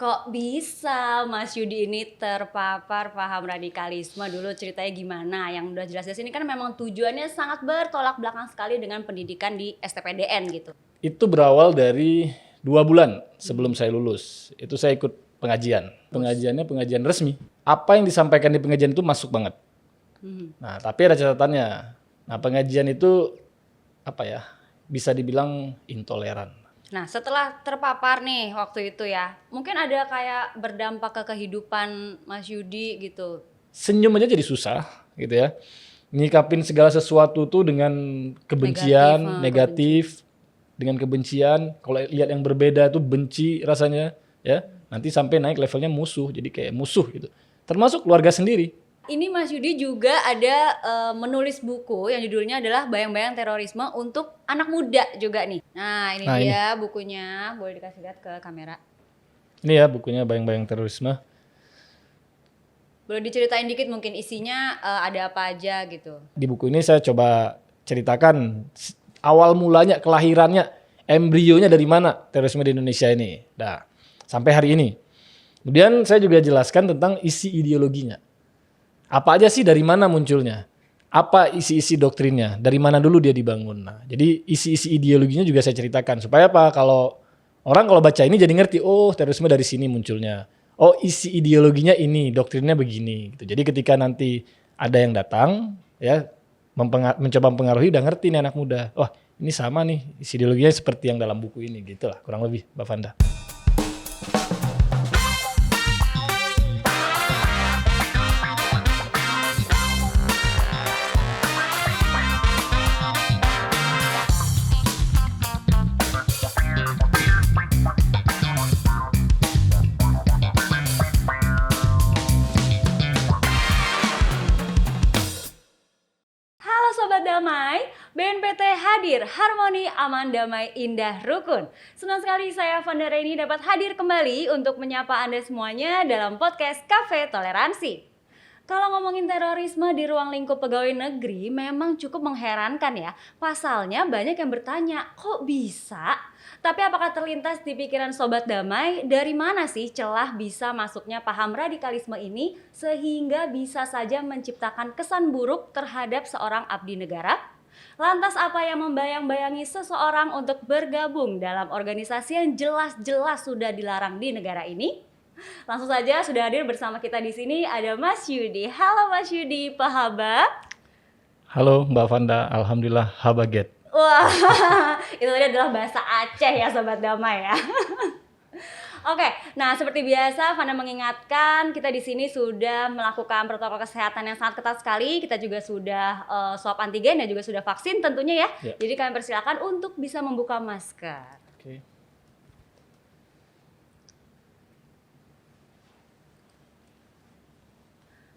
Kok bisa Mas Yudi ini terpapar paham radikalisme? Dulu ceritanya gimana? Yang udah jelas di sini kan memang tujuannya sangat bertolak belakang sekali dengan pendidikan di STPDN gitu. Itu berawal dari 2 bulan sebelum saya lulus. Itu saya ikut pengajian. Pengajiannya pengajian resmi. Apa yang disampaikan di pengajian itu masuk banget. Nah, tapi ada catatannya. Nah, pengajian itu apa ya? Bisa dibilang intoleran. Nah, setelah terpapar nih waktu itu ya, mungkin ada kayak berdampak ke kehidupan Mas Yudi gitu. Senyum aja jadi susah gitu ya. Nyikapin segala sesuatu tuh dengan kebencian, negatif, dengan kebencian. Kalau lihat yang berbeda tuh benci rasanya ya. Nanti sampai naik levelnya musuh, jadi kayak musuh gitu. Termasuk keluarga sendiri. Ini Mas Yudi juga ada menulis buku yang judulnya adalah Bayang-Bayang Terorisme untuk Anak Muda juga nih. Nah ini dia bukunya, boleh dikasih lihat ke kamera. Ini ya bukunya Bayang-Bayang Terorisme. Boleh diceritain dikit mungkin isinya ada apa aja gitu. Di buku ini saya coba ceritakan awal mulanya, kelahirannya, embrionya dari mana terorisme di Indonesia ini. Nah, sampai hari ini. Kemudian saya juga jelaskan tentang isi ideologinya. Apa aja sih, dari mana munculnya? Apa isi-isi doktrinnya? Dari mana dulu dia dibangun? Nah, jadi isi-isi ideologinya juga saya ceritakan. Supaya apa? Kalau orang baca ini jadi ngerti, oh terorisme dari sini munculnya. Oh isi ideologinya ini, doktrinnya begini. Gitu. Jadi ketika nanti ada yang datang, ya mencoba mempengaruhi, udah ngerti nih anak muda. Wah ini sama nih, isi ideologinya seperti yang dalam buku ini. Gitu lah kurang lebih Mbak Fanda. Sobat Damai, BNPT hadir, harmoni, aman, damai, indah, rukun. Senang sekali saya Fanda Reni dapat hadir kembali untuk menyapa Anda semuanya dalam podcast Cafe Toleransi. Kalau ngomongin terorisme di ruang lingkup pegawai negeri memang cukup mengherankan ya. Pasalnya banyak yang bertanya, kok bisa? Tapi apakah terlintas di pikiran Sobat Damai dari mana sih celah bisa masuknya paham radikalisme ini sehingga bisa saja menciptakan kesan buruk terhadap seorang abdi negara? Lantas apa yang membayang-bayangi seseorang untuk bergabung dalam organisasi yang jelas-jelas sudah dilarang di negara ini? Langsung saja sudah hadir bersama kita di sini ada Mas Yudi. Halo Mas Yudi, apa kabar? Halo Mbak Fanda, alhamdulillah habaget. Wah, itu tadi adalah bahasa Aceh ya Sobat Damai ya. Oke, nah seperti biasa Fanda mengingatkan kita di sini sudah melakukan protokol kesehatan yang sangat ketat sekali. Kita juga sudah swab antigen dan juga sudah vaksin tentunya ya. Jadi kami persilakan untuk bisa membuka masker. Oke.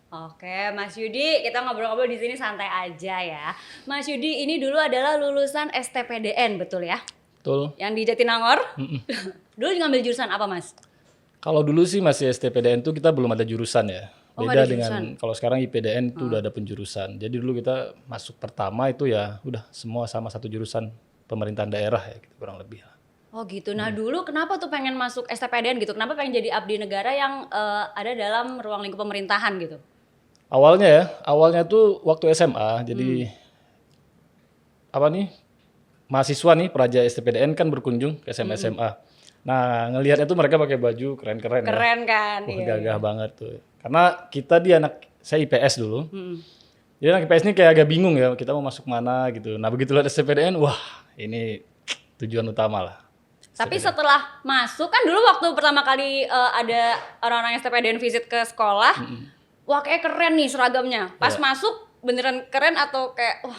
Oke, Mas Yudi, kita ngobrol-ngobrol di sini santai aja ya. Mas Yudi ini dulu adalah lulusan STPDN, betul ya? Betul. Yang di Jatinangor? Dulu ngambil jurusan apa, Mas? Kalau dulu sih masih STPDN tuh kita belum ada jurusan ya. Beda dengan kalau sekarang IPDN itu udah ada penjurusan. Jadi dulu kita masuk pertama itu ya udah semua sama satu jurusan pemerintahan daerah ya gitu, kurang lebih. Oh gitu. Nah dulu kenapa tuh pengen masuk STPDN gitu? Kenapa pengen jadi abdi negara yang ada dalam ruang lingkup pemerintahan gitu? Awalnya tuh waktu SMA, jadi mahasiswa nih peraja STPDN kan berkunjung ke SMA. Nah ngelihatnya tuh mereka pakai baju keren-keren ya. Keren kan? Gagah banget tuh. Karena kita saya IPS dulu. Jadi anak IPS ini kayak agak bingung ya, kita mau masuk mana gitu. Nah begitu lihat STPDN, wah ini tujuan utama lah. Tapi setelah masuk kan dulu waktu pertama kali ada orang-orang STPDN visit ke sekolah, wah kayak keren nih seragamnya. Pas masuk beneran keren atau kayak wah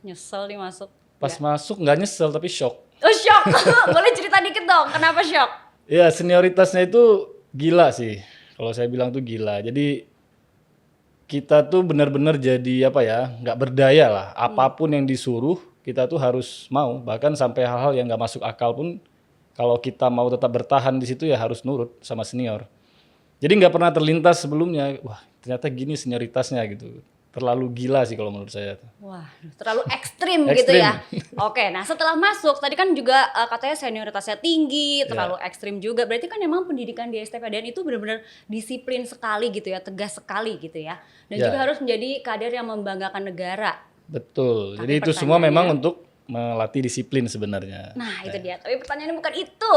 nyesel nih masuk? Pas masuk nggak nyesel tapi shock. Oh shock, boleh cerita dikit dong kenapa shock? Ya senioritasnya itu gila sih, kalau saya bilang tuh gila. Jadi kita tuh benar-benar jadi nggak berdaya lah. Apapun yang disuruh kita tuh harus mau. Bahkan sampai hal-hal yang nggak masuk akal pun kalau kita mau tetap bertahan di situ ya harus nurut sama senior. Jadi nggak pernah terlintas sebelumnya, wah ternyata gini senioritasnya gitu. terlalu gila sih kalau menurut saya. Wah, terlalu ekstrim gitu Ekstrim. ya. Oke, nah setelah masuk tadi kan juga katanya senioritasnya tinggi, terlalu ekstrim juga. Berarti kan memang pendidikan di STPDN itu benar-benar disiplin sekali gitu ya, tegas sekali gitu ya. Dan Ya. juga harus menjadi kader yang membanggakan negara. Betul. Tapi Jadi itu semua pertanyaannya- memang untuk melatih disiplin sebenarnya. Nah itu dia, tapi pertanyaannya bukan itu.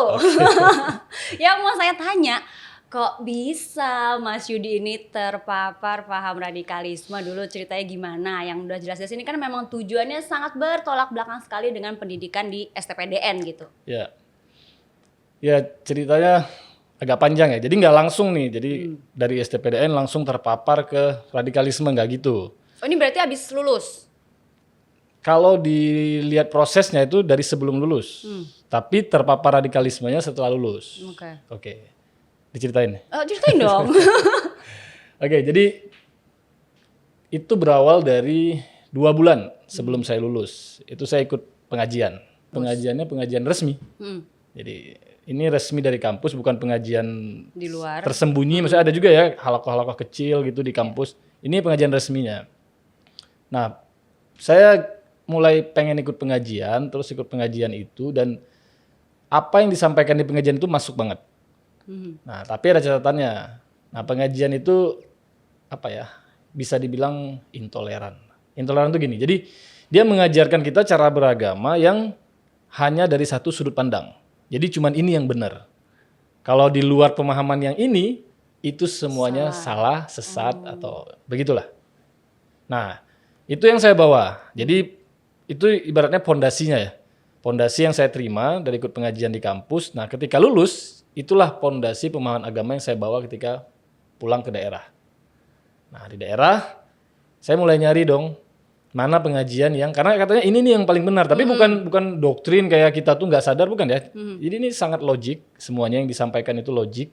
Yang mau saya tanya, kok bisa Mas Yudi ini terpapar paham radikalisme? Dulu ceritanya gimana? Yang udah jelas di sini kan memang tujuannya sangat bertolak belakang sekali dengan pendidikan di STPDN gitu. Ya. Ya ceritanya agak panjang ya. Jadi nggak langsung nih. Jadi dari STPDN langsung terpapar ke radikalisme, nggak gitu. Oh ini berarti habis lulus? Kalau dilihat prosesnya itu dari sebelum lulus. Tapi terpapar radikalismenya setelah lulus. Oke. Oke. Diceritain. Ceritain dong. Oke, jadi itu berawal dari 2 bulan sebelum saya lulus. Itu saya ikut pengajian. Pengajiannya pengajian resmi. Jadi ini resmi dari kampus, bukan pengajian Di luar. tersembunyi. Maksudnya ada juga ya halakoh-halakoh kecil gitu di kampus. Ini pengajian resminya. Nah, saya mulai pengen ikut pengajian, terus ikut pengajian itu, dan apa yang disampaikan di pengajian itu masuk banget. Nah, tapi ada catatannya. Nah, pengajian itu apa ya? Bisa dibilang intoleran. Intoleran itu gini. Jadi dia mengajarkan kita cara beragama yang hanya dari satu sudut pandang. Jadi cuman ini yang benar. Kalau di luar pemahaman yang ini, itu semuanya salah, sesat atau begitulah. Nah, itu yang saya bawa. Jadi itu ibaratnya pondasinya ya. Pondasi yang saya terima dari ikut pengajian di kampus. Nah, ketika lulus, itulah pondasi pemahaman agama yang saya bawa ketika pulang ke daerah. Nah, di daerah saya mulai nyari dong mana pengajian yang, karena katanya ini nih yang paling benar, tapi bukan doktrin kayak kita tuh nggak sadar, bukan ya. Jadi ini sangat logik, semuanya yang disampaikan itu logik.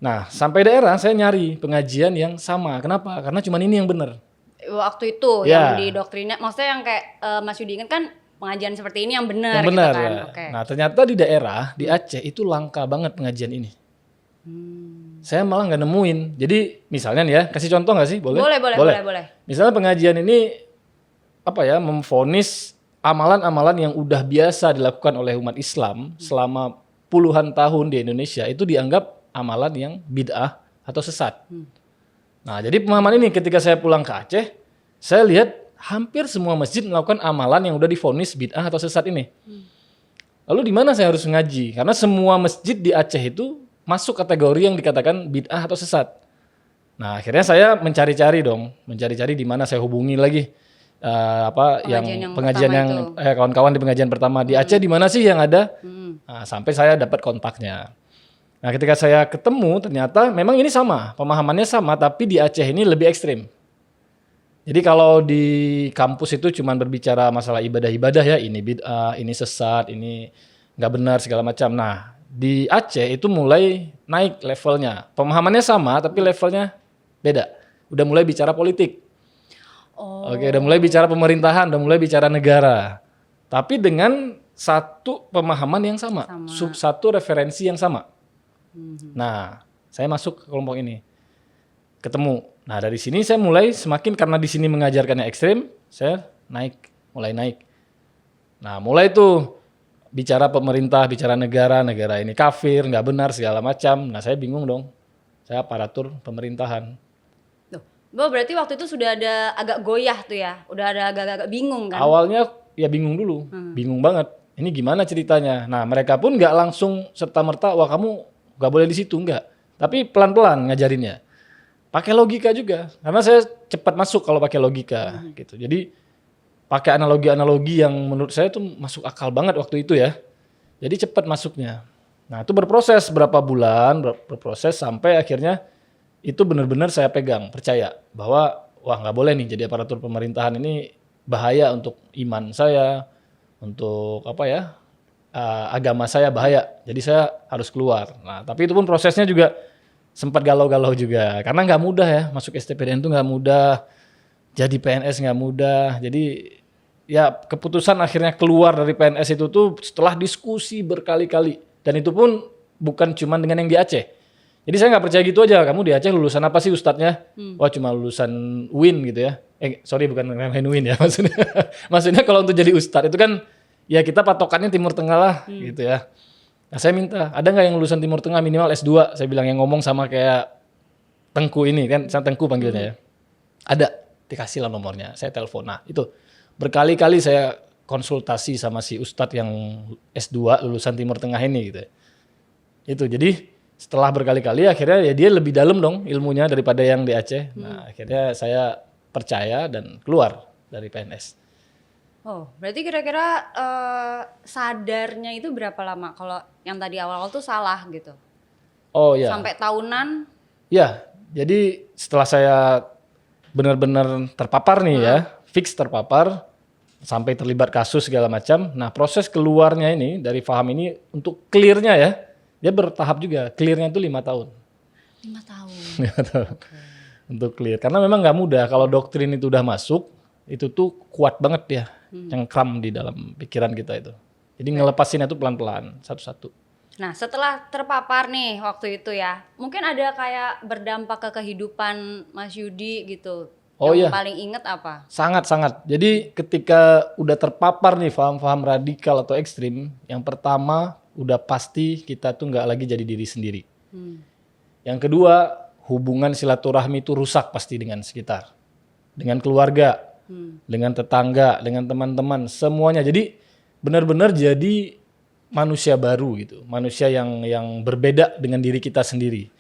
Nah, sampai daerah saya nyari pengajian yang sama. Kenapa? Karena cuma ini yang benar. Waktu itu Ya. yang di doktrinnya, maksudnya yang kayak Mas Yudi ingat kan pengajian seperti ini yang benar Yang benar gitu kan. ya. Oke. Nah, ternyata di daerah di Aceh itu langka banget pengajian ini. Saya malah nggak nemuin. Jadi misalnya nih ya, kasih contoh nggak sih? Boleh? Boleh. Misalnya pengajian ini apa ya, memvonis amalan-amalan yang udah biasa dilakukan oleh umat Islam selama puluhan tahun di Indonesia itu dianggap amalan yang bid'ah atau sesat. Nah, jadi pemahaman ini ketika saya pulang ke Aceh, saya lihat hampir semua masjid melakukan amalan yang udah divonis bid'ah atau sesat ini. Lalu di mana saya harus ngaji? Karena semua masjid di Aceh itu masuk kategori yang dikatakan bid'ah atau sesat. Nah, akhirnya saya mencari-cari di mana saya hubungi lagi pengajian yang kawan-kawan di pengajian pertama di Aceh di mana sih yang ada. Nah, sampai saya dapat kontaknya. Nah, ketika saya ketemu ternyata memang ini sama, pemahamannya sama, tapi di Aceh ini lebih ekstrim. Jadi kalau di kampus itu cuma berbicara masalah ibadah-ibadah ya, ini bid'ah, ini sesat, ini nggak benar segala macam. Nah, di Aceh itu mulai naik levelnya. Pemahamannya sama tapi levelnya beda. Udah mulai bicara politik. Oke, udah mulai bicara pemerintahan, udah mulai bicara negara. Tapi dengan satu pemahaman yang sama. Satu referensi yang sama. Nah, saya masuk ke kelompok ini. Ketemu. Nah, dari sini saya mulai semakin, karena di sini mengajarkannya ekstrim, saya mulai naik. Nah, mulai tuh bicara pemerintah, bicara negara ini kafir, nggak benar segala macam. Nah, saya bingung dong. Saya aparatur pemerintahan. Berarti waktu itu sudah ada agak goyah tuh ya, udah ada agak-agak bingung kan? Awalnya ya bingung dulu, bingung banget. Ini gimana ceritanya? Nah, mereka pun nggak langsung serta-merta, wah kamu nggak boleh di situ, nggak. Tapi pelan-pelan ngajarinnya. Pakai logika juga, karena saya cepat masuk kalau pakai logika gitu. Jadi pakai analogi-analogi yang menurut saya tuh masuk akal banget waktu itu ya. Jadi cepat masuknya. Nah, itu berproses berapa bulan, berproses sampai akhirnya itu benar-benar saya pegang, percaya bahwa wah nggak boleh nih jadi aparatur pemerintahan, ini bahaya untuk iman saya, untuk agama saya bahaya. Jadi saya harus keluar. Nah, tapi itu pun prosesnya juga sempat galau-galau juga, karena nggak mudah ya masuk STPDN itu, nggak mudah, jadi PNS nggak mudah. Jadi ya keputusan akhirnya keluar dari PNS itu tuh setelah diskusi berkali-kali, dan itu pun bukan cuma dengan yang di Aceh. Jadi saya nggak percaya gitu aja. Kamu di Aceh lulusan apa sih ustadznya? Wah cuma lulusan UIN gitu ya. Sorry bukan ngeramein UIN ya maksudnya. Maksudnya kalau untuk jadi ustadz itu kan ya kita patokannya Timur Tengah lah gitu ya. Nah saya minta ada nggak yang lulusan Timur Tengah minimal S2? Saya bilang yang ngomong sama kayak Tengku ini kan, saya Tengku panggilnya ya. Ada, dikasih lah nomornya. Saya telepon. Nah itu berkali-kali saya konsultasi sama si ustadz yang S2 lulusan Timur Tengah ini gitu ya. Itu jadi setelah berkali-kali akhirnya ya dia lebih dalam dong ilmunya daripada yang di Aceh. Nah akhirnya saya percaya dan keluar dari PNS. Oh, berarti kira-kira sadarnya itu berapa lama? Kalau yang tadi awal-awal tuh salah gitu. Oh ya. Sampai tahunan? Ya, jadi setelah saya benar-benar terpapar nih ya, fix terpapar, sampai terlibat kasus segala macam. Nah proses keluarnya ini dari faham ini untuk clear-nya ya, dia bertahap juga. Clear-nya itu 5 tahun. 5 tahun. 5 tahun. Untuk clear. Karena memang nggak mudah. Kalau doktrin itu udah masuk, itu tuh kuat banget ya. Cengkram di dalam pikiran kita itu. Jadi ngelepasinnya tuh pelan-pelan, satu-satu. Nah setelah terpapar nih waktu itu ya, mungkin ada kayak berdampak ke kehidupan Mas Yudi gitu. Oh yang iya. paling inget apa? Sangat-sangat. Jadi ketika udah terpapar nih faham-faham radikal atau ekstrim, yang pertama udah pasti kita tuh nggak lagi jadi diri sendiri. Yang kedua, hubungan silaturahmi itu rusak pasti dengan sekitar. Dengan keluarga, dengan tetangga, dengan teman-teman, semuanya. Jadi benar-benar jadi manusia baru gitu. Manusia yang berbeda dengan diri kita sendiri.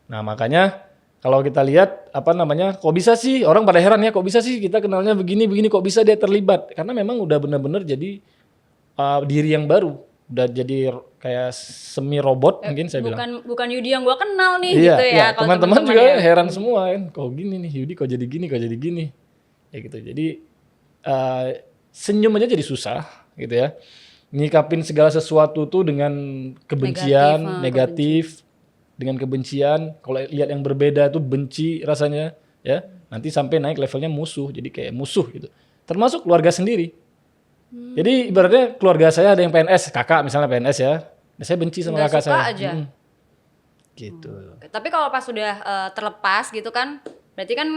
Nah makanya kalau kita lihat kok bisa sih orang pada heran ya kok bisa sih kita kenalnya begini kok bisa dia terlibat karena memang udah benar-benar jadi diri yang baru udah jadi kayak semi robot mungkin saya bilang Bukan Yudi yang gua kenal nih iya, gitu ya. iya. Kalau Teman-teman juga ya. heran semua kan kok gini nih Yudi kok jadi gini ya gitu jadi senyum aja jadi susah gitu ya nyikapin segala sesuatu tuh dengan kebencian negatif. Dengan kebencian, kalau lihat yang berbeda tuh benci rasanya, ya nanti sampai naik levelnya musuh, jadi kayak musuh gitu. Termasuk keluarga sendiri. Jadi ibaratnya keluarga saya ada yang PNS, kakak misalnya PNS ya, saya benci sama Nggak kakak suka saya. aja. Gitu. Tapi kalau pas sudah terlepas gitu kan, berarti kan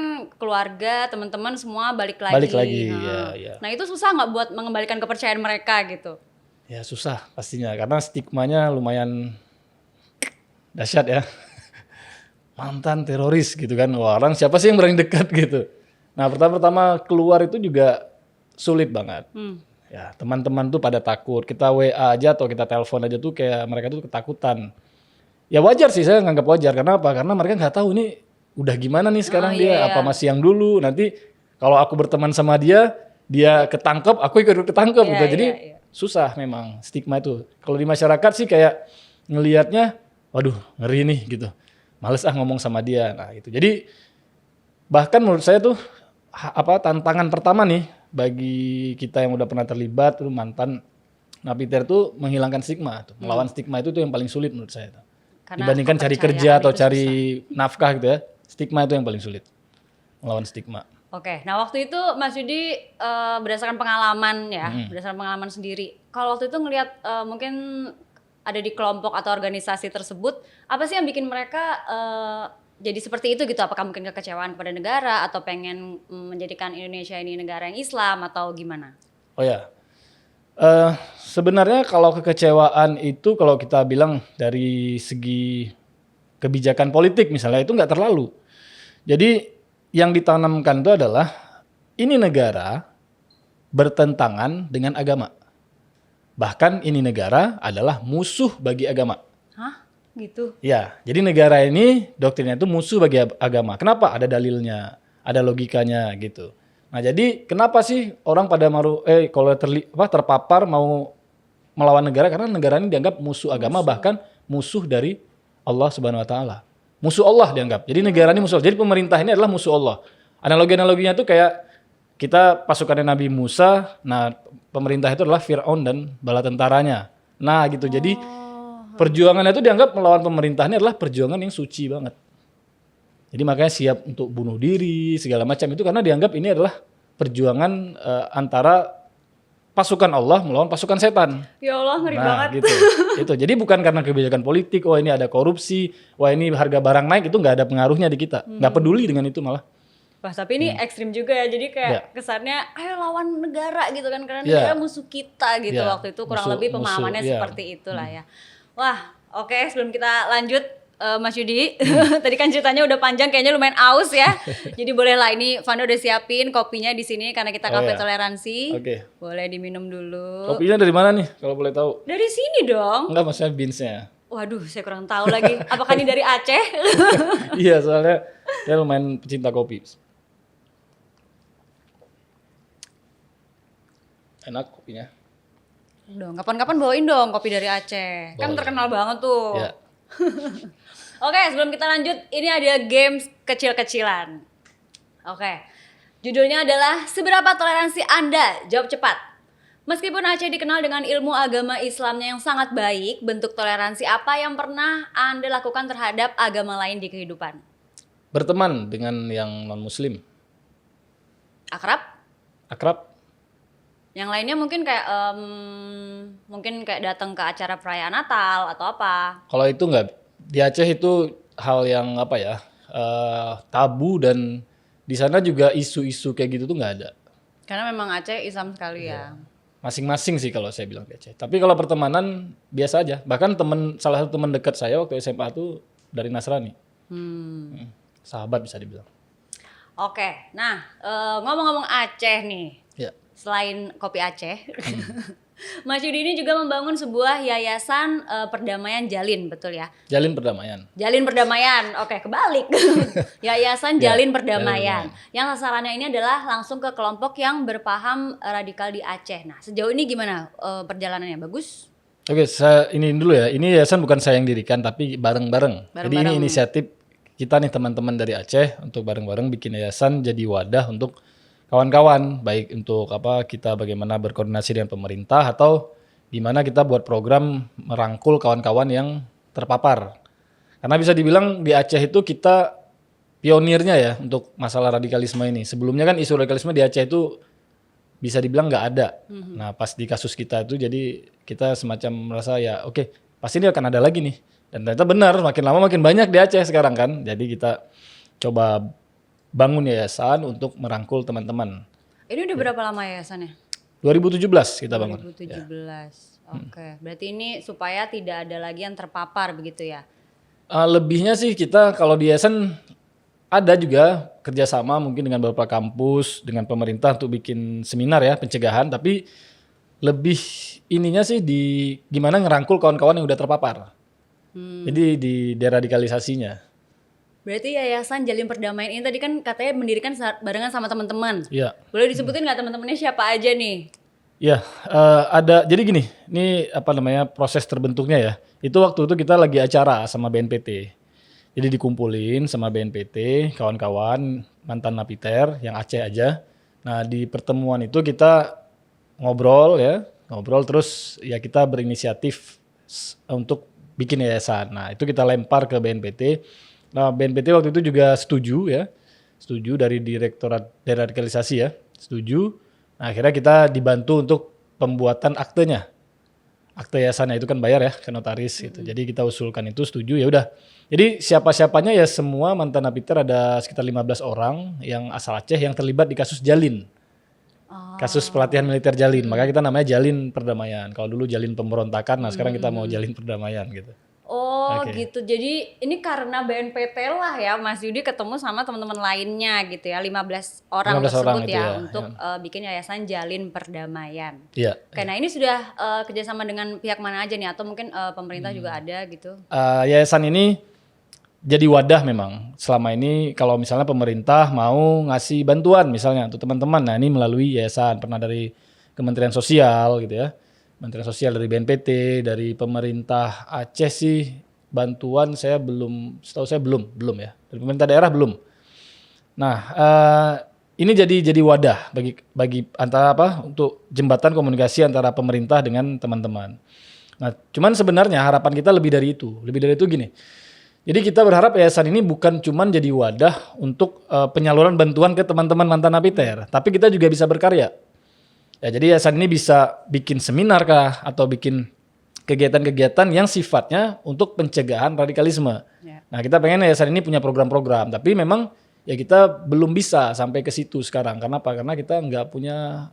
keluarga, teman-teman semua balik lagi. Balik lagi, ya. Nah itu susah nggak buat mengembalikan kepercayaan mereka gitu? Ya susah pastinya, karena stigmanya lumayan dahsyat ya. Mantan teroris gitu kan. Wah, orang siapa sih yang berani dekat gitu. Nah, pertama keluar itu juga sulit banget. Ya, teman-teman tuh pada takut. Kita WA aja atau kita telepon aja tuh kayak mereka tuh ketakutan. Ya wajar sih saya nganggap wajar. Karena apa? Karena mereka nggak tahu ini udah gimana nih sekarang dia. Apa masih yang dulu. Nanti kalau aku berteman sama dia ketangkep, aku ikut ketangkep gitu. Jadi susah memang stigma itu. Kalau di masyarakat sih kayak ngelihatnya waduh ngeri nih gitu, males ngomong sama dia. Nah itu jadi bahkan menurut saya tuh tantangan pertama nih bagi kita yang udah pernah terlibat tuh mantan napiter tuh menghilangkan stigma, tuh. Melawan stigma itu tuh yang paling sulit menurut saya tuh. Dibandingkan cari kerja atau cari nafkah gitu ya, stigma itu yang paling sulit, melawan stigma. Oke, nah waktu itu Mas Yudi berdasarkan pengalaman ya, berdasarkan pengalaman sendiri. Kalau waktu itu ngelihat mungkin ada di kelompok atau organisasi tersebut, apa sih yang bikin mereka jadi seperti itu gitu? Apakah mungkin kekecewaan kepada negara atau pengen menjadikan Indonesia ini negara yang Islam atau gimana? Oh ya, sebenarnya kalau kekecewaan itu kalau kita bilang dari segi kebijakan politik misalnya itu nggak terlalu. Jadi yang ditanamkan itu adalah ini negara bertentangan dengan agama. Bahkan ini negara adalah musuh bagi agama. Hah? Gitu? Ya, jadi negara ini doktrinnya itu musuh bagi agama. Kenapa? Ada dalilnya, ada logikanya gitu. Nah jadi kenapa sih orang pada kalau terpapar mau melawan negara? Karena negara ini dianggap musuh agama, bahkan musuh dari Allah Subhanahu Wa Taala. Musuh Allah dianggap. Jadi negara ini musuh. Jadi pemerintah ini adalah musuh Allah. Analoginya tuh kayak kita pasukan Nabi Musa, nah pemerintah itu adalah Fir'aun dan bala tentaranya. Nah gitu, jadi perjuangannya itu dianggap melawan pemerintahannya adalah perjuangan yang suci banget. Jadi makanya siap untuk bunuh diri, segala macam itu karena dianggap ini adalah perjuangan antara pasukan Allah melawan pasukan setan. Ya Allah, ngeri Nah, banget. gitu. Itu. Jadi bukan karena kebijakan politik, wah ini ada korupsi, wah ini harga barang naik, itu nggak ada pengaruhnya di kita. Nggak peduli dengan itu malah. Wah, tapi ini ekstrim juga ya. Jadi kayak Ya. kesannya ayo lawan negara gitu kan, karena Ya. negara musuh kita gitu Ya. waktu itu kurang Musuh- lebih pemahamannya musuh, ya. seperti itulah ya. Wah, oke, sebelum kita lanjut Mas Yudi, tadi kan ceritanya udah panjang, kayaknya lumayan aus ya. Jadi bolehlah, ini Vanda udah siapin kopinya di sini karena kita Oh, kafe ya. toleransi. Oke. Boleh diminum dulu. Kopinya dari mana nih kalau boleh tahu? Dari sini dong. Enggak, maksudnya beansnya. Waduh, saya kurang tahu lagi. Apakah ini dari Aceh? Iya, soalnya saya lumayan pecinta kopi. Enak kopinya. Dong, kapan-kapan bawain dong kopi dari Aceh. Kan Boleh. terkenal banget tuh. Ya. Oke, sebelum kita lanjut, ini ada games kecil-kecilan. Oke, judulnya adalah seberapa toleransi Anda? Jawab cepat. Meskipun Aceh dikenal dengan ilmu agama Islamnya yang sangat baik, bentuk toleransi apa yang pernah Anda lakukan terhadap agama lain di kehidupan? Berteman dengan yang non-muslim. Akrab? Akrab. Yang lainnya mungkin kayak datang ke acara perayaan Natal atau apa? Kalau itu enggak, di Aceh itu hal yang apa ya, tabu, dan di sana juga isu-isu kayak gitu tuh nggak ada. Karena memang Aceh Islam sekali ya. Masing-masing sih kalau saya bilang di Aceh. Tapi kalau pertemanan biasa aja. Bahkan salah satu teman dekat saya waktu SMA tuh dari Nasrani. Sahabat bisa dibilang. Oke, nah ngomong-ngomong Aceh nih, Ya. selain kopi Aceh, Mas Yudi ini juga membangun sebuah yayasan perdamaian Jalin, betul ya? Jalin perdamaian. Jalin Perdamaian, oke kebalik. Yayasan Ya, Jalin Jalin Perdamaian. Perdamaian. Yang sasarannya ini adalah langsung ke kelompok yang berpaham radikal di Aceh. Nah, sejauh ini gimana perjalanannya? Bagus? Oke, saya ini dulu ya. Ini yayasan bukan saya yang dirikan, tapi bareng-bareng. Jadi ini Bareng-bareng. inisiatif kita nih teman-teman dari Aceh untuk bareng-bareng bikin yayasan jadi wadah untuk kawan-kawan, baik untuk kita bagaimana berkoordinasi dengan pemerintah atau gimana kita buat program merangkul kawan-kawan yang terpapar. Karena bisa dibilang di Aceh itu kita pionirnya ya untuk masalah radikalisme ini. Sebelumnya kan isu radikalisme di Aceh itu bisa dibilang nggak ada. Nah pas di kasus kita itu jadi kita semacam merasa ya oke, pasti ini akan ada lagi nih. Dan ternyata benar, makin lama makin banyak di Aceh sekarang kan. Jadi kita coba bangun yayasan untuk merangkul teman-teman. Ini udah berapa lama yayasannya? 2017 kita bangun. 2017. Oke, berarti ini supaya tidak ada lagi yang terpapar begitu ya? Lebihnya sih kita kalau di yayasan ada juga kerjasama mungkin dengan beberapa kampus, dengan pemerintah untuk bikin seminar ya, pencegahan. Tapi lebih ininya sih di gimana ngerangkul kawan-kawan yang udah terpapar. Jadi di deradikalisasinya. Berarti yayasan Jalin Perdamaian ini tadi kan katanya mendirikan barengan sama teman-teman. Iya. Boleh disebutin nggak teman-temannya siapa aja nih? Ya, ada. Jadi gini, ini proses terbentuknya ya. Itu waktu itu kita lagi acara sama BNPT. Jadi dikumpulin sama BNPT, kawan-kawan mantan napiter yang Aceh aja. Nah di pertemuan itu kita ngobrol terus ya kita berinisiatif untuk bikin yayasan. Nah itu kita lempar ke BNPT. Nah BNPT waktu itu juga setuju dari Direktorat Deradikalisasi ya, setuju. Nah, akhirnya kita dibantu untuk pembuatan aktenya. Akte yayasannya itu kan bayar ya ke notaris gitu. Jadi kita usulkan itu setuju ya udah. Jadi siapa-siapanya ya semua mantan napiter ada sekitar 15 orang yang asal Aceh yang terlibat di kasus Jalin. Kasus pelatihan militer Jalin. Makanya kita namanya Jalin Perdamaian. Kalau dulu Jalin Pemberontakan, nah sekarang kita mau Jalin Perdamaian gitu. Oh Oke. gitu, jadi ini karena BNPT lah ya Mas Yudi ketemu sama teman-teman lainnya gitu ya, 15 orang 15 tersebut orang itu ya, ya, untuk bikin yayasan Jalin Perdamaian. Iya. Oke, nah ini sudah kerjasama dengan pihak mana aja nih, atau mungkin pemerintah juga ada gitu? Yayasan ini jadi wadah memang. Selama ini kalau misalnya pemerintah mau ngasih bantuan misalnya untuk teman-teman, nah ini melalui yayasan, pernah dari Kementerian Sosial gitu ya. Kementerian Sosial, dari BNPT, dari pemerintah Aceh sih bantuan setahu saya belum ya. Dari pemerintah daerah belum. Nah, ini jadi wadah bagi antara untuk jembatan komunikasi antara pemerintah dengan teman-teman. Nah, cuman sebenarnya harapan kita lebih dari itu. Lebih dari itu gini. Jadi kita berharap yayasan ini bukan cuman jadi wadah untuk penyaluran bantuan ke teman-teman mantan napiter, tapi kita juga bisa berkarya. Ya, jadi yayasan ini bisa bikin seminar kah atau bikin kegiatan-kegiatan yang sifatnya untuk pencegahan radikalisme. Ya. Nah, kita pengen yayasan ini punya program-program, tapi memang ya kita belum bisa sampai ke situ sekarang. Karena apa? Karena kita nggak punya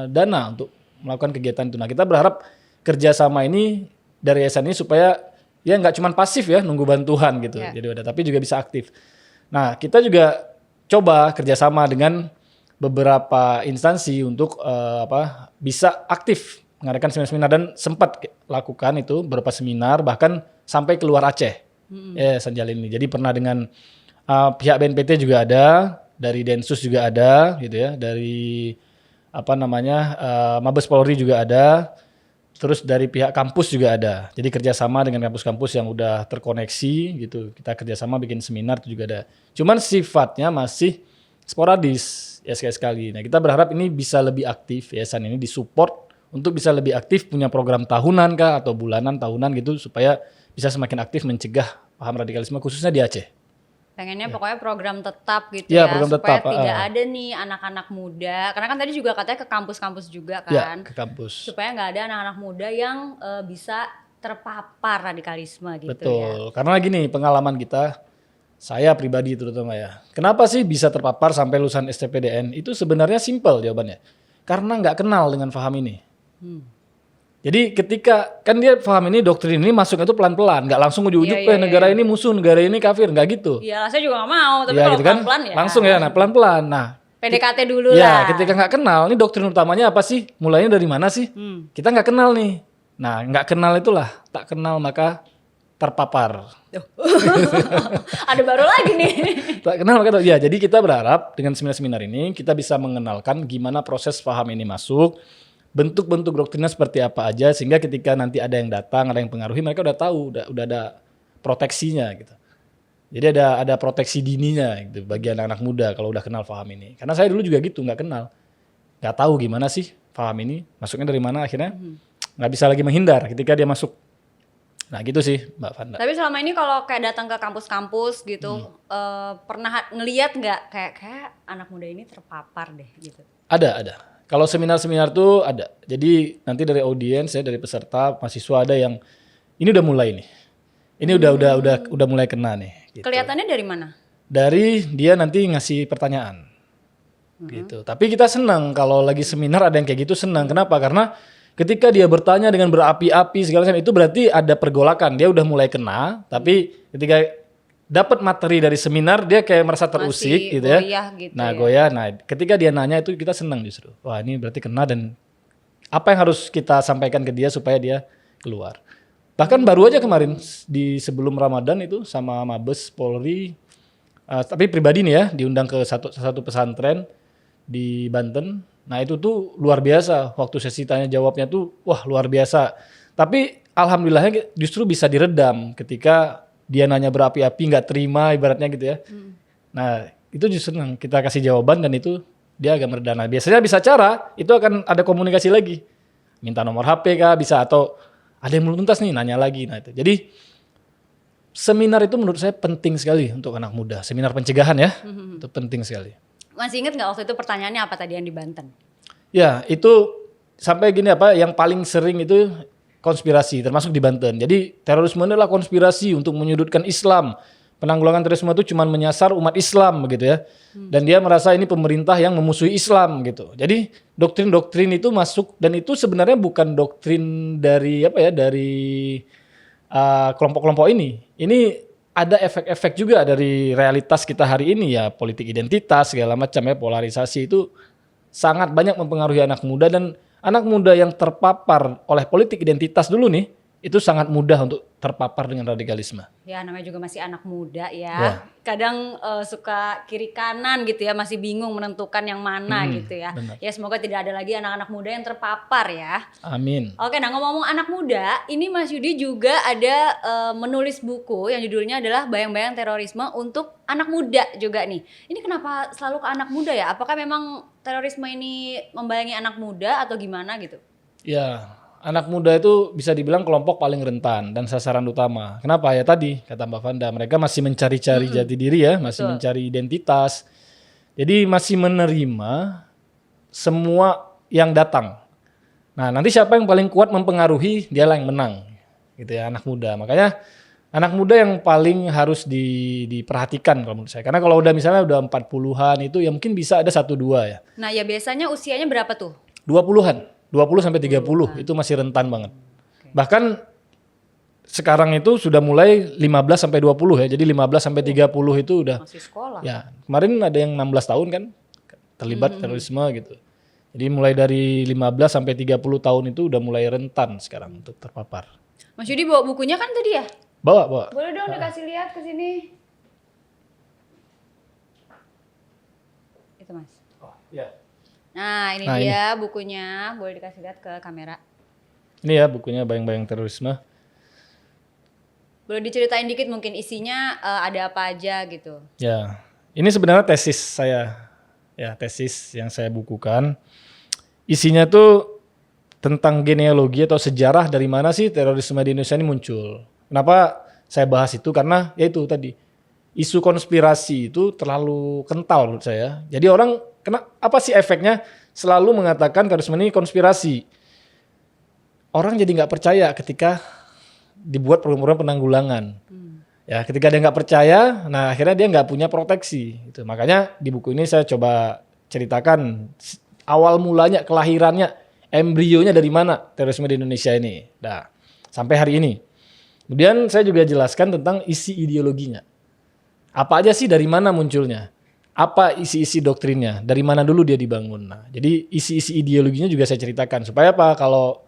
dana untuk melakukan kegiatan itu. Nah, kita berharap kerjasama ini dari yayasan ini supaya ya nggak cuma pasif ya nunggu bantuan gitu. Ya. Jadi tapi juga bisa aktif. Nah, kita juga coba kerjasama dengan beberapa instansi untuk bisa aktif mengadakan seminar-seminar dan sempat lakukan itu beberapa seminar bahkan sampai keluar Aceh. Yayasan Jalin ini. Jadi pernah dengan pihak BNPT juga ada, dari Densus juga ada gitu ya, dari Mabes Polri juga ada. Terus dari pihak kampus juga ada. Jadi kerjasama dengan kampus-kampus yang udah terkoneksi gitu. Kita kerjasama bikin seminar itu juga ada. Cuman sifatnya masih sporadis ya sekali-sekali. Nah, kita berharap ini bisa lebih aktif, yayasan ini disupport untuk bisa lebih aktif punya program tahunan kah atau bulanan, tahunan gitu supaya bisa semakin aktif mencegah paham radikalisme khususnya di Aceh. Pengennya pokoknya program tetap gitu Ya, ya, program supaya tetap, tidak ada nih anak-anak muda. Karena kan tadi juga katanya ke kampus-kampus juga Ya, kan. ke kampus. Supaya nggak ada anak-anak muda yang bisa terpapar radikalisme gitu ya. Betul. Karena gini, pengalaman kita, saya pribadi terutama ya. Kenapa sih bisa terpapar sampai lulusan STPDN? Itu sebenarnya simpel jawabannya. Karena nggak kenal dengan paham ini. Jadi ketika kan dia paham ini, doktrin ini masuknya itu pelan-pelan, nggak langsung ujuk-ujuk negara ini musuh, negara ini kafir, nggak gitu. Iya, saya juga nggak mau, tapi Ya kalau gitu kan, pelan-pelan ya. langsung ya, nah pelan-pelan. Nah, PDKT dulu ya lah. ketika nggak kenal, ini doktrin utamanya apa sih? Mulainya dari mana sih? Kita nggak kenal nih. Nah, nggak kenal itulah, tak kenal maka terpapar. Ada baru lagi nih. Tak kenal maka ya. Jadi kita berharap dengan seminar-seminar ini kita bisa mengenalkan gimana proses paham ini masuk. Bentuk-bentuk doktrinnya seperti apa aja sehingga ketika nanti ada yang datang, ada yang pengaruhi, mereka udah tahu, udah ada proteksinya gitu. Jadi ada proteksi dininya gitu bagi anak-anak muda kalau udah kenal paham ini. Karena saya dulu juga gitu, nggak kenal. Nggak tahu gimana sih paham ini, masuknya dari mana akhirnya. Nggak bisa lagi menghindar ketika dia masuk. Nah gitu sih Mbak Fanda. Tapi selama ini kalau kayak datang ke kampus-kampus gitu, pernah ngeliat nggak kayak anak muda ini terpapar deh gitu? Ada. Kalau seminar-seminar tuh ada. Jadi nanti dari audiens ya, dari peserta, mahasiswa ada yang ini udah mulai nih. Ini udah mulai kena nih. Gitu. Kelihatannya dari mana? Dari dia nanti ngasih pertanyaan. Gitu. Tapi kita senang kalau lagi seminar ada yang kayak gitu senang. Kenapa? Karena ketika dia bertanya dengan berapi-api segala macam itu berarti ada pergolakan. Dia udah mulai kena, tapi ketika dapat materi dari seminar dia kayak merasa terusik gitu ya. Gitu nah, ya. goyah. Nah, ketika dia nanya itu kita senang justru. Wah, ini berarti kena dan apa yang harus kita sampaikan ke dia supaya dia keluar. Bahkan baru aja kemarin di sebelum Ramadan itu sama Mabes Polri tapi pribadi nih ya diundang ke satu pesantren di Banten. Nah, itu tuh luar biasa. Waktu sesi tanya jawabnya tuh wah luar biasa. Tapi alhamdulillahnya justru bisa diredam ketika dia nanya berapi-api nggak terima ibaratnya gitu ya. Nah itu justru senang kita kasih jawaban dan itu dia agak meredam. Nah, biasanya bisa cara itu akan ada komunikasi lagi. Minta nomor HP kah bisa atau ada yang belum tuntas nih nanya lagi. Nah itu. Jadi seminar itu menurut saya penting sekali untuk anak muda. Seminar pencegahan ya itu penting sekali. Masih inget nggak waktu itu pertanyaannya apa tadi yang di Banten? Ya itu sampai gini yang paling sering itu konspirasi termasuk di Banten. Jadi terorisme adalah konspirasi untuk menyudutkan Islam. Penanggulangan terorisme itu cuma menyasar umat Islam begitu ya. Dan dia merasa ini pemerintah yang memusuhi Islam gitu. Jadi doktrin-doktrin itu masuk dan itu sebenarnya bukan doktrin dari kelompok-kelompok ini. Ini ada efek-efek juga dari realitas kita hari ini ya, politik identitas segala macam ya, polarisasi itu sangat banyak mempengaruhi anak muda dan anak muda yang terpapar oleh politik identitas dulu nih, itu sangat mudah untuk terpapar dengan radikalisme. Ya namanya juga masih anak muda ya. Kadang suka kiri kanan gitu ya, masih bingung menentukan yang mana gitu ya. Benar. Ya semoga tidak ada lagi anak-anak muda yang terpapar ya. Amin. Oke, nah ngomong-ngomong anak muda, ini Mas Yudi juga ada menulis buku yang judulnya adalah Bayang-Bayang Terorisme untuk anak muda juga nih. Ini kenapa selalu ke anak muda ya? Apakah memang terorisme ini membayangi anak muda atau gimana gitu? Ya, anak muda itu bisa dibilang kelompok paling rentan dan sasaran utama. Kenapa? Ya tadi kata Mbak Fanda, mereka masih mencari-cari jati diri ya, masih mencari identitas. Jadi masih menerima semua yang datang. Nah, nanti siapa yang paling kuat mempengaruhi, dialah yang menang. Gitu ya, anak muda. Makanya anak muda yang paling harus diperhatikan kalau menurut saya. Karena kalau udah misalnya udah 40-an itu ya mungkin bisa ada 1-2 ya. Nah ya biasanya usianya berapa tuh? 20-an, 20 sampai 30 itu masih rentan banget. Bahkan sekarang itu sudah mulai 15 sampai 20 ya. Jadi 15 sampai 30 itu udah Masih sekolah. ya. Kemarin ada yang 16 tahun kan terlibat terorisme gitu. Jadi mulai dari 15 sampai 30 tahun itu udah mulai rentan sekarang untuk terpapar. Mas Yudi bawa bukunya kan tadi ya? Bawa. Boleh dong dikasih lihat ke sini. Itu Mas. Oh, iya. Nah ini dia bukunya, boleh dikasih lihat ke kamera. Ini ya bukunya Bayang-Bayang Terorisme. Boleh diceritain dikit mungkin isinya ada apa aja gitu. Ya, ini sebenarnya tesis saya. Ya, tesis yang saya bukukan. Isinya tuh tentang genealogi atau sejarah dari mana sih terorisme di Indonesia ini muncul. Kenapa saya bahas itu? Karena ya itu tadi, isu konspirasi itu terlalu kental menurut saya. Jadi orang, apa sih efeknya selalu mengatakan terorisme ini konspirasi. Orang jadi nggak percaya ketika dibuat program-program penanggulangan. Ya, ketika dia nggak percaya, nah akhirnya dia nggak punya proteksi. Itu makanya di buku ini saya coba ceritakan awal mulanya, kelahirannya, embrionya dari mana terorisme di Indonesia ini. Nah, sampai hari ini. Kemudian saya juga jelaskan tentang isi ideologinya. Apa aja sih, dari mana munculnya? Apa isi-isi doktrinnya? Dari mana dulu dia dibangun? Nah, jadi isi-isi ideologinya juga saya ceritakan. Supaya apa? Kalau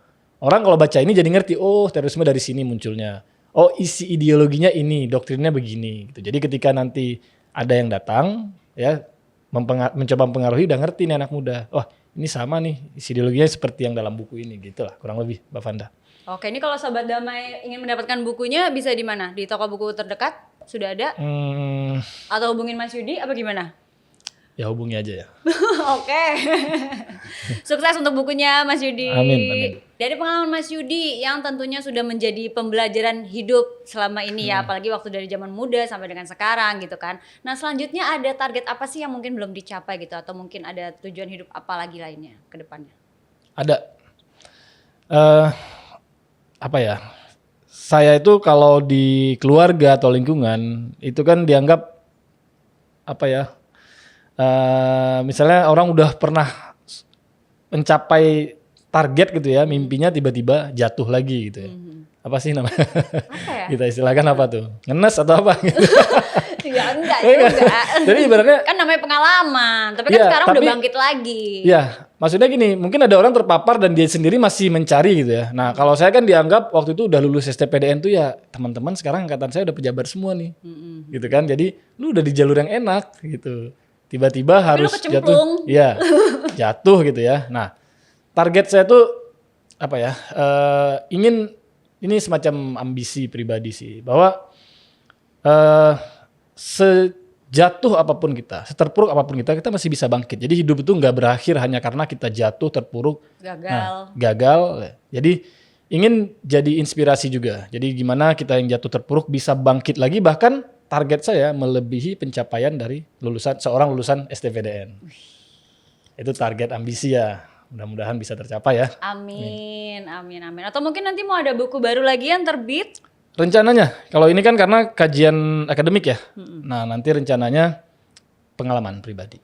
baca ini jadi ngerti, oh terorisme dari sini munculnya. Oh isi ideologinya ini, doktrinnya begini. Gitu. Jadi ketika nanti ada yang datang, ya mencoba mempengaruhi, udah ngerti nih anak muda. Wah ini sama nih, isi ideologinya seperti yang dalam buku ini. Gitu lah kurang lebih Mbak Fanda. Oke, ini kalau Sobat Damai ingin mendapatkan bukunya bisa di mana? Di toko buku terdekat? Sudah ada? Atau hubungin Mas Yudi apa gimana? Ya hubungi aja ya. Oke. Sukses untuk bukunya Mas Yudi. Amin. Dari pengalaman Mas Yudi yang tentunya sudah menjadi pembelajaran hidup selama ini ya, apalagi waktu dari zaman muda sampai dengan sekarang gitu kan. Nah selanjutnya ada target apa sih yang mungkin belum dicapai gitu, atau mungkin ada tujuan hidup apa lagi lainnya ke depannya? Ada. Apa ya? Saya itu kalau di keluarga atau lingkungan itu kan dianggap apa ya? Misalnya orang udah pernah mencapai target gitu ya, mimpinya tiba-tiba jatuh lagi gitu ya. Apa sih namanya? Apa ya? Kita istilahkan apa tuh? Ngenes atau apa? Ya enggak juga. Jadi ibaratnya kan namanya pengalaman, tapi kan ya, sekarang udah bangkit lagi. Ya, maksudnya gini, mungkin ada orang terpapar dan dia sendiri masih mencari gitu ya. Nah, kalau saya kan dianggap waktu itu udah lulus STPDN tuh ya, teman-teman sekarang angkatan saya udah pejabat semua nih. Gitu kan. Jadi lu udah di jalur yang enak gitu. Tiba-tiba harus jatuh. Iya. Jatuh gitu ya. Nah, target saya tuh apa ya? Ingin, ini semacam ambisi pribadi sih, bahwa sejatuh apapun kita, seterpuruk apapun kita masih bisa bangkit. Jadi hidup itu nggak berakhir hanya karena kita jatuh, terpuruk, gagal. Jadi ingin jadi inspirasi juga. Jadi gimana kita yang jatuh terpuruk bisa bangkit lagi, bahkan target saya melebihi pencapaian dari seorang lulusan STPDN. Itu target ambisi ya. Mudah-mudahan bisa tercapai ya. Amin. Atau mungkin nanti mau ada buku baru lagi yang terbit? Rencananya, kalau ini kan karena kajian akademik ya. Nah, nanti rencananya pengalaman pribadi.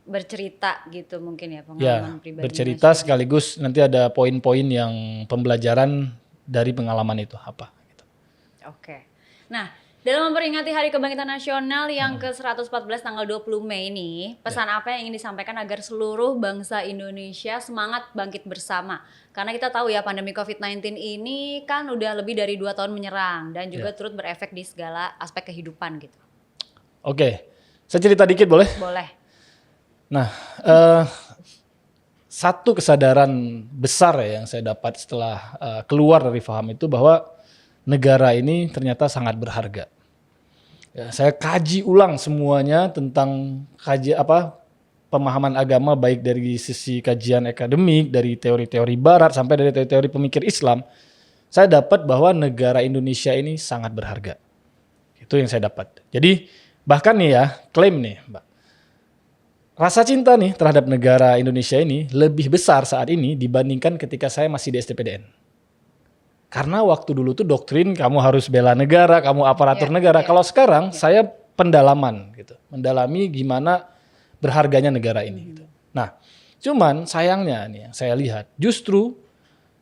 Bercerita gitu mungkin ya, pengalaman pribadi. Bercerita sekaligus nanti ada poin-poin yang pembelajaran dari pengalaman itu apa gitu. Oke. Nah, dalam memperingati Hari Kebangkitan Nasional yang ke-114 tanggal 20 Mei ini, pesan apa yang ingin disampaikan agar seluruh bangsa Indonesia semangat bangkit bersama? Karena kita tahu ya pandemi COVID-19 ini kan udah lebih dari 2 tahun menyerang dan juga turut berefek di segala aspek kehidupan gitu. Oke, saya cerita dikit boleh? Boleh. Nah, satu kesadaran besar ya yang saya dapat setelah keluar dari FAHAM itu bahwa negara ini ternyata sangat berharga. Ya, saya kaji ulang semuanya tentang pemahaman agama, baik dari sisi kajian akademik, dari teori-teori barat sampai dari teori-teori pemikir Islam. Saya dapat bahwa negara Indonesia ini sangat berharga. Itu yang saya dapat. Jadi bahkan nih ya, klaim nih Mbak. rasa cinta nih terhadap negara Indonesia ini lebih besar saat ini dibandingkan ketika saya masih di STPDN. Karena waktu dulu tuh doktrin kamu harus bela negara, kamu aparatur negara. Kalau sekarang saya pendalaman gitu, mendalami gimana berharganya negara ini. Gitu. Nah, cuman sayangnya nih yang saya lihat justru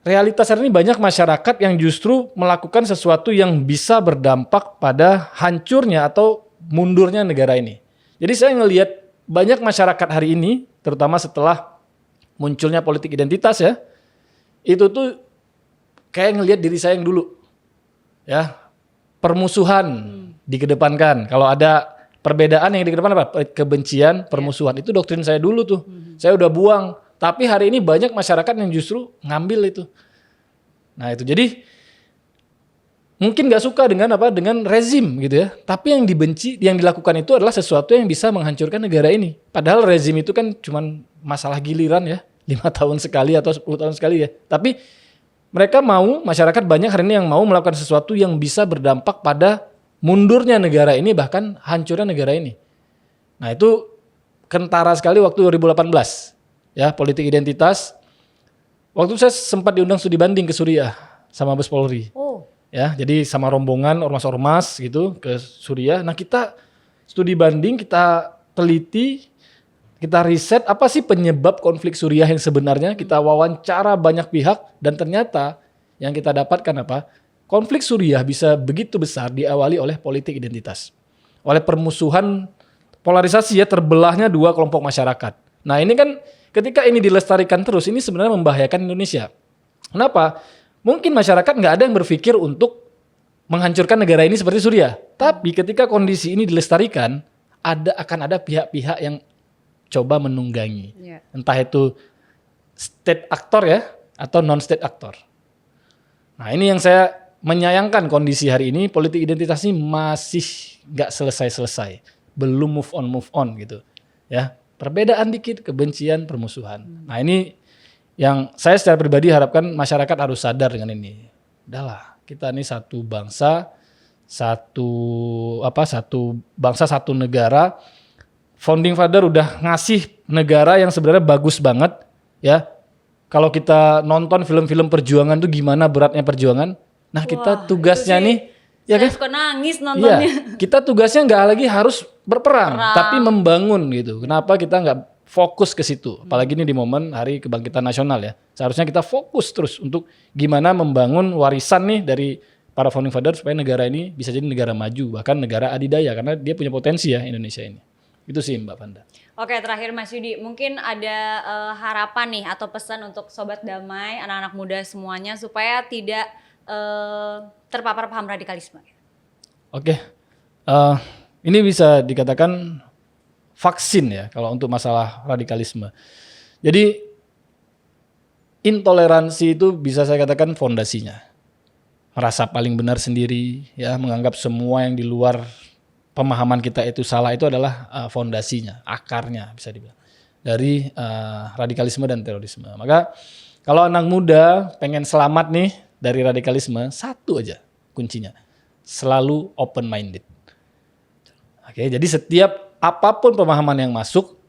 realitas hari ini banyak masyarakat yang justru melakukan sesuatu yang bisa berdampak pada hancurnya atau mundurnya negara ini. Jadi saya ngelihat banyak masyarakat hari ini, terutama setelah munculnya politik identitas ya, itu tuh kayak ngelihat diri saya yang dulu, ya permusuhan dikedepankan. Kalau ada perbedaan yang dikedepankan apa? Kebencian, permusuhan. Itu doktrin saya dulu tuh. Saya udah buang. Tapi hari ini banyak masyarakat yang justru ngambil itu. Nah itu jadi mungkin nggak suka dengan apa? Dengan rezim gitu ya. Tapi yang dibenci, yang dilakukan itu adalah sesuatu yang bisa menghancurkan negara ini. Padahal rezim itu kan cuman masalah giliran ya, 5 tahun sekali atau 10 tahun sekali ya. Tapi mereka mau, masyarakat banyak hari ini yang mau melakukan sesuatu yang bisa berdampak pada mundurnya negara ini, bahkan hancurnya negara ini. Nah itu kentara sekali waktu 2018. Ya, politik identitas. Waktu saya sempat diundang studi banding ke Suriah sama Mabes Polri. Ya, jadi sama rombongan ormas-ormas gitu ke Suriah. Nah kita studi banding, kita teliti, kita riset apa sih penyebab konflik Suriah yang sebenarnya, kita wawancara banyak pihak dan ternyata yang kita dapatkan apa? Konflik Suriah bisa begitu besar diawali oleh politik identitas. Oleh permusuhan, polarisasi ya, terbelahnya dua kelompok masyarakat. Nah ini kan ketika ini dilestarikan terus, ini sebenarnya membahayakan Indonesia. Kenapa? Mungkin masyarakat nggak ada yang berpikir untuk menghancurkan negara ini seperti Suriah. Tapi ketika kondisi ini dilestarikan, akan ada pihak-pihak yang coba menunggangi, entah itu state aktor ya atau non state aktor. Nah ini yang saya menyayangkan kondisi hari ini, politik identitas ini masih nggak selesai-selesai, belum move on gitu, ya perbedaan dikit, kebencian, permusuhan. Nah ini yang saya secara pribadi harapkan masyarakat harus sadar dengan ini. Udahlah, kita ini satu bangsa, satu bangsa, satu negara. Founding Father udah ngasih negara yang sebenarnya bagus banget ya. Kalau kita nonton film-film perjuangan tuh gimana beratnya perjuangan. Nah kita tugasnya nih, ya kan? Suka nangis nontonnya. Ya, kita tugasnya nggak lagi harus berperang, tapi membangun gitu. Kenapa kita nggak fokus ke situ? Apalagi ini di momen Hari Kebangkitan Nasional ya. Seharusnya kita fokus terus untuk gimana membangun warisan nih dari para Founding Father supaya negara ini bisa jadi negara maju, bahkan negara adidaya karena dia punya potensi ya Indonesia ini. Itu sih Mbak Fanda. Oke, terakhir Mas Yudi, mungkin ada harapan nih atau pesan untuk Sobat Damai, anak-anak muda semuanya supaya tidak terpapar paham radikalisme. Oke, ini bisa dikatakan vaksin ya kalau untuk masalah radikalisme. Jadi intoleransi itu bisa saya katakan fondasinya. Merasa paling benar sendiri, ya menganggap semua yang di luar pemahaman kita itu salah, itu adalah fondasinya, akarnya bisa dibilang dari radikalisme dan terorisme. Maka kalau anak muda pengen selamat nih dari radikalisme, satu aja kuncinya, selalu open minded. Oke, jadi setiap apapun pemahaman yang masuk,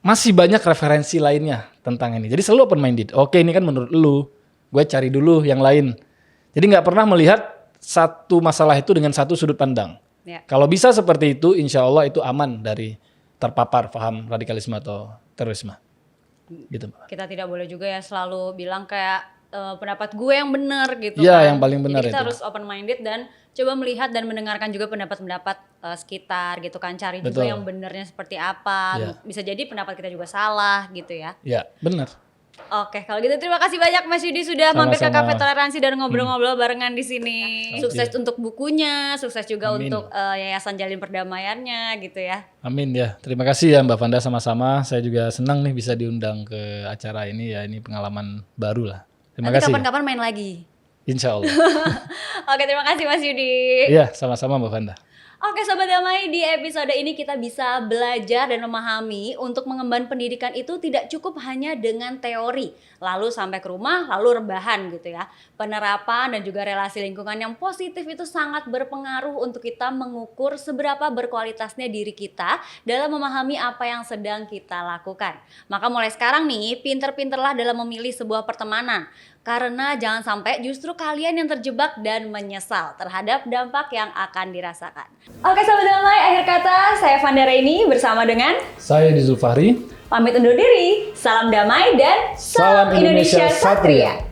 masih banyak referensi lainnya tentang ini. Jadi selalu open minded. Oke, ini kan menurut lu, gue cari dulu yang lain. Jadi nggak pernah melihat satu masalah itu dengan satu sudut pandang. Ya. Kalau bisa seperti itu, insya Allah itu aman dari terpapar paham radikalisme atau terorisme. Gitu. Kita tidak boleh juga ya selalu bilang kayak pendapat gue yang benar gitu. Iya, yang paling benar. Jadi kita itu harus open minded dan coba melihat dan mendengarkan juga pendapat-pendapat sekitar gitu kan. Cari juga yang benarnya seperti apa. Ya. Bisa jadi pendapat kita juga salah gitu ya. Iya, benar. Oke, kalau gitu terima kasih banyak Mas Yudi sudah mampir ke Cafe Toleransi dan ngobrol-ngobrol barengan di sini. Sukses untuk bukunya, sukses juga untuk Yayasan Jalin Perdamaiannya gitu ya. Amin ya. Terima kasih ya Mbak Fanda, sama-sama. Saya juga senang nih bisa diundang ke acara ini ya. Ini pengalaman baru lah. Terima kasih. Nanti kapan-kapan main lagi. Insya Allah. Oke, terima kasih Mas Yudi. Iya, sama-sama Mbak Fanda. Oke Sobat Damai, di episode ini kita bisa belajar dan memahami untuk mengemban pendidikan itu tidak cukup hanya dengan teori, lalu sampai ke rumah, lalu rebahan gitu ya. Penerapan dan juga relasi lingkungan yang positif itu sangat berpengaruh untuk kita mengukur seberapa berkualitasnya diri kita dalam memahami apa yang sedang kita lakukan. Maka mulai sekarang nih, pinter-pinterlah dalam memilih sebuah pertemanan. Karena jangan sampai justru kalian yang terjebak dan menyesal terhadap dampak yang akan dirasakan. Oke Sobat Damai, akhir kata saya Vanda Raini bersama dengan Saya di Zulfahri. pamit undur diri. Salam damai dan Salam Indonesia Satria.